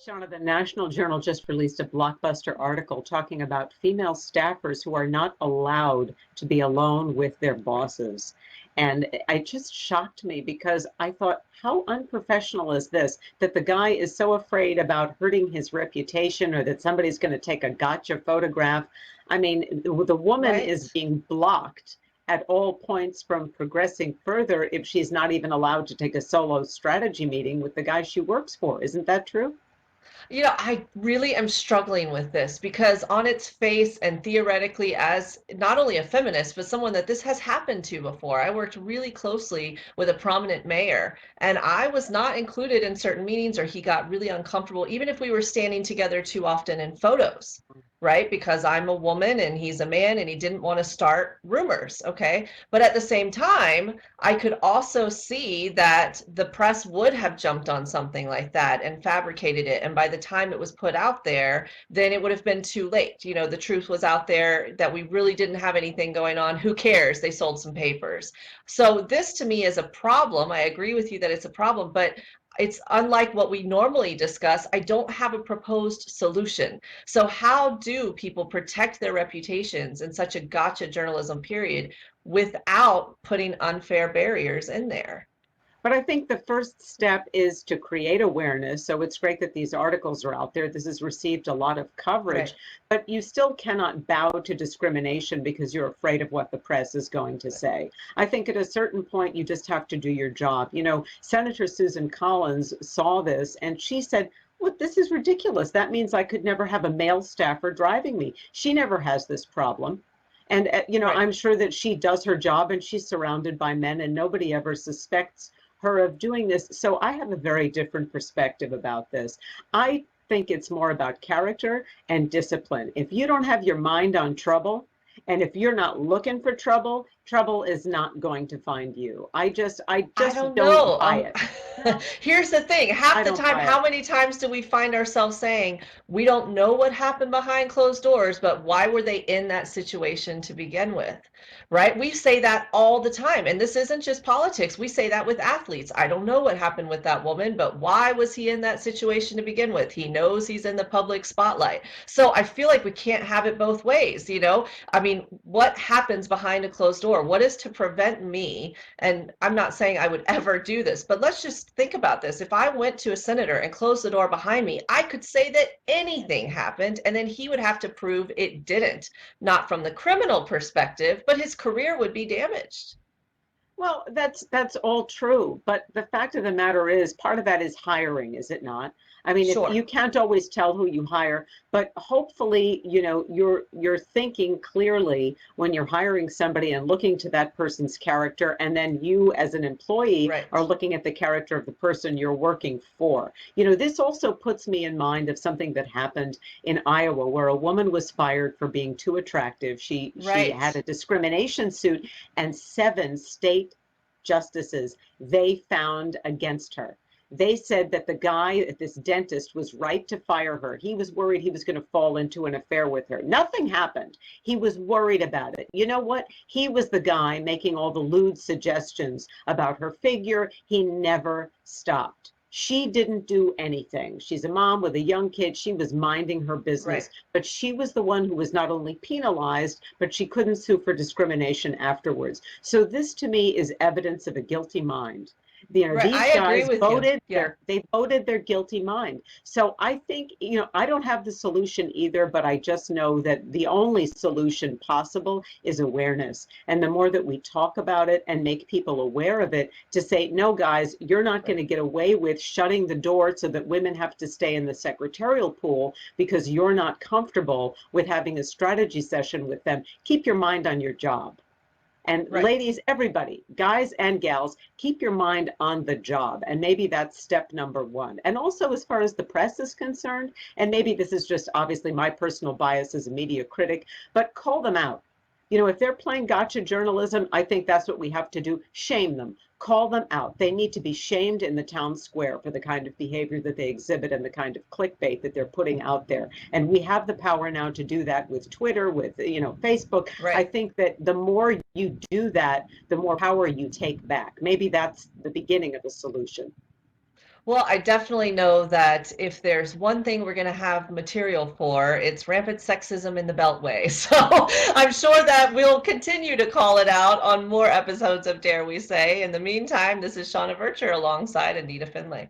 Shauna, the National Journal just released a blockbuster article talking about female staffers who are not allowed to be alone with their bosses. And it just shocked me because I thought, how unprofessional is this? That the guy is so afraid about hurting his reputation or that somebody's going to take a gotcha photograph. I mean, the woman is Right. being blocked at all points from progressing further if she's not even allowed to take a solo strategy meeting with the guy she works for. Isn't that true? I really am struggling with this because on its face and theoretically as not only a feminist, but someone that this has happened to before. I worked really closely with a prominent mayor and I was not included in certain meetings or he got really uncomfortable, even if we were standing together too often in photos, right? Because I'm a woman and he's a man and he didn't want to start rumors, okay? But at the same time, I could also see that the press would have jumped on something like that and fabricated it. And by the time it was put out there, then it would have been too late. The truth was out there that we really didn't have anything going on. Who cares? They sold some papers. So this to me is a problem. I agree with you that it's a problem, but it's unlike what we normally discuss. I don't have a proposed solution. So how do people protect their reputations in such a gotcha journalism period without putting unfair barriers in there? But I think the first step is to create awareness. So it's great that these articles are out there. This has received a lot of coverage, Right. but you still cannot bow to discrimination because you're afraid of what the press is going to say. I think at a certain point, you just have to do your job. Senator Susan Collins saw this and she said, well, this is ridiculous. That means I could never have a male staffer driving me. She never has this problem. And, Right. I'm sure that she does her job and she's surrounded by men and nobody ever suspects her of doing this. So I have a very different perspective about this. I think it's more about character and discipline. If you don't have your mind on trouble, and if you're not looking for trouble, trouble is not going to find you. I I just don't don't know. buy it. No, Here's the thing. I Half the don't time, buy it. how many times do we find ourselves saying, we don't know what happened behind closed doors, but why were they in that situation to begin with? Right? We say that all the time. And this isn't just politics. We say that with athletes. I don't know what happened with that woman, but why was he in that situation to begin with? He knows he's in the public spotlight. So I feel like we can't have it both ways. I mean, what happens behind a closed door? What is to prevent me? And I'm not saying I would ever do this, but let's just think about this. If I went to a senator and closed the door behind me, I could say that anything happened, and then he would have to prove it didn't. Not from the criminal perspective, but his career would be damaged. Well, that's all true, but the fact of the matter is, part of that is hiring, is it not? I mean, if Sure. you can't always tell who you hire, but hopefully, you're thinking clearly when you're hiring somebody and looking to that person's character, and then you as an employee are Right. looking at the character of the person you're working for. This also puts me in mind of something that happened in Iowa where a woman was fired for being too attractive. She Right. had a discrimination suit and 7 state justices they found against her. They said that the guy, this dentist, was right to fire her. He was worried he was going to fall into an affair with her. Nothing happened. He was worried about it. You know what? He was the guy making all the lewd suggestions about her figure. He never stopped. She didn't do anything. She's a mom with a young kid. She was minding her Right. business, but she was the one who was not only penalized, but she couldn't sue for discrimination afterwards. So this to me is evidence of a guilty mind. Right. I These agree guys with you. voted Yeah. their guilty mind. So I think, I don't have the solution either, but I just know that the only solution possible is awareness. And the more that we talk about it and make people aware of it, to say, no, guys, you're not going Right. to get away with shutting the door so that women have to stay in the secretarial pool because you're not comfortable with having a strategy session with them. Keep your mind on your job. And Right. ladies, everybody, guys and gals, keep your mind on the job. And maybe that's step number one. And also, as far as the press is concerned, and maybe this is just obviously my personal bias as a media critic, but call them out. If they're playing gotcha journalism, I think that's what we have to do. Shame them. Call them out. They need to be shamed in the town square for the kind of behavior that they exhibit and the kind of clickbait that they're putting out there. And we have the power now to do that with Twitter, with, Facebook. I Right. think that the more you do that, the more power you take back. Maybe that's the beginning of a solution. Well, I definitely know that if there's one thing we're going to have material for, it's rampant sexism in the Beltway. So I'm sure that we'll continue to call it out on more episodes of Dare We Say. In the meantime, this is Shauna Vircher alongside Anita Finlay.